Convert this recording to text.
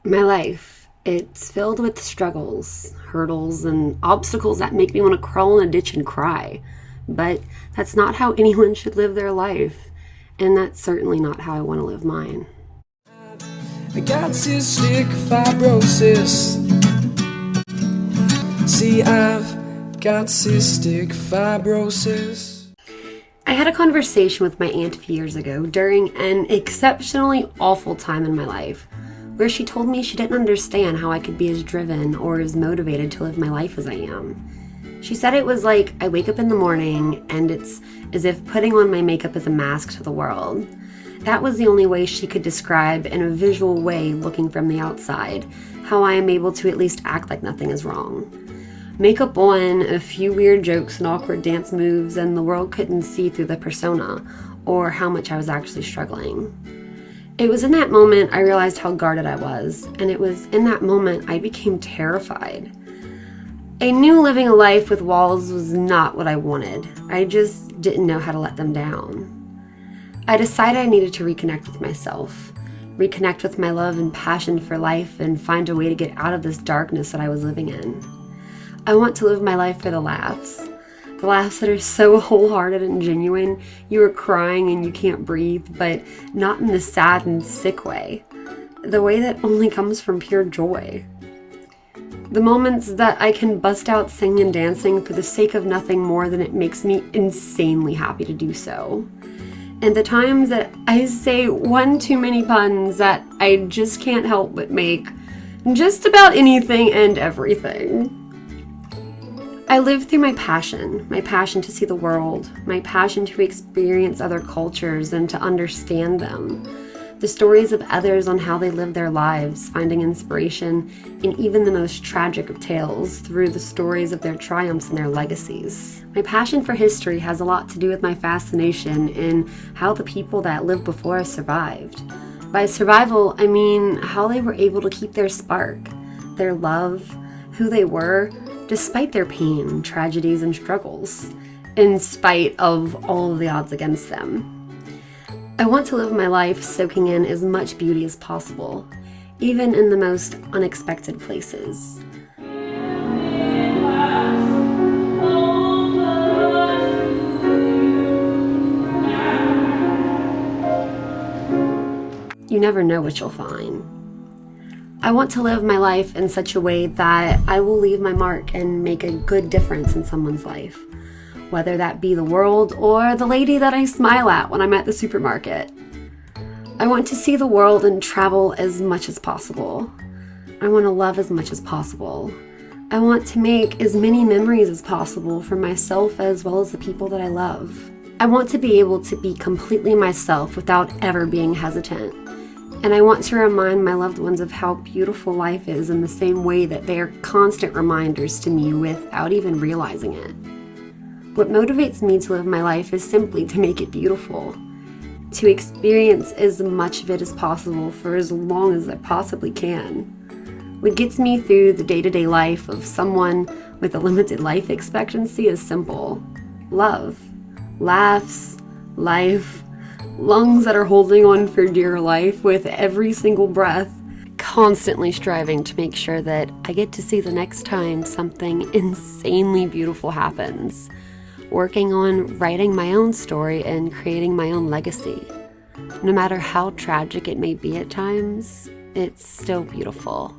My life, it's filled with struggles, hurdles, and obstacles that make me want to crawl in a ditch and cry. But that's not how anyone should live their life, and that's certainly not how I want to live mine. I got cystic fibrosis. See, I've got cystic fibrosis. I had a conversation with my aunt a few years ago during an exceptionally awful time in my life, where she told me she didn't understand how I could be as driven or as motivated to live my life as I am. She said it was like I wake up in the morning and it's as if putting on my makeup is a mask to the world. That was the only way she could describe in a visual way, looking from the outside, how I am able to at least act like nothing is wrong. Makeup on, a few weird jokes and awkward dance moves, and the world couldn't see through the persona or how much I was actually struggling. It was in that moment I realized how guarded I was, and it was in that moment I became terrified. I knew living a life with walls was not what I wanted. I just didn't know how to let them down. I decided I needed to reconnect with myself, reconnect with my love and passion for life, and find a way to get out of this darkness that I was living in. I want to live my life for the laughs that are so wholehearted and genuine. You are crying and you can't breathe, but not in the sad and sick way. The way that only comes from pure joy. The moments that I can bust out singing and dancing for the sake of nothing more than it makes me insanely happy to do so. And the times that I say one too many puns that I just can't help but make just about anything and everything. I live through my passion to see the world, my passion to experience other cultures and to understand them, the stories of others on how they live their lives, finding inspiration in even the most tragic of tales through the stories of their triumphs and their legacies. My passion for history has a lot to do with my fascination in how the people that lived before us survived. By survival, I mean how they were able to keep their spark, their love, who they were, despite their pain, tragedies, and struggles, in spite of all of the odds against them. I want to live my life soaking in as much beauty as possible, even in the most unexpected places. You never know what you'll find. I want to live my life in such a way that I will leave my mark and make a good difference in someone's life, whether that be the world or the lady that I smile at when I'm at the supermarket. I want to see the world and travel as much as possible. I want to love as much as possible. I want to make as many memories as possible for myself as well as the people that I love. I want to be able to be completely myself without ever being hesitant. And I want to remind my loved ones of how beautiful life is in the same way that they are constant reminders to me without even realizing it. What motivates me to live my life is simply to make it beautiful, to experience as much of it as possible for as long as I possibly can. What gets me through the day-to-day life of someone with a limited life expectancy is simple: love, laughs, life, lungs that are holding on for dear life with every single breath, constantly striving to make sure that I get to see the next time something insanely beautiful happens, working on writing my own story and creating my own legacy. No matter how tragic it may be at times, it's still beautiful.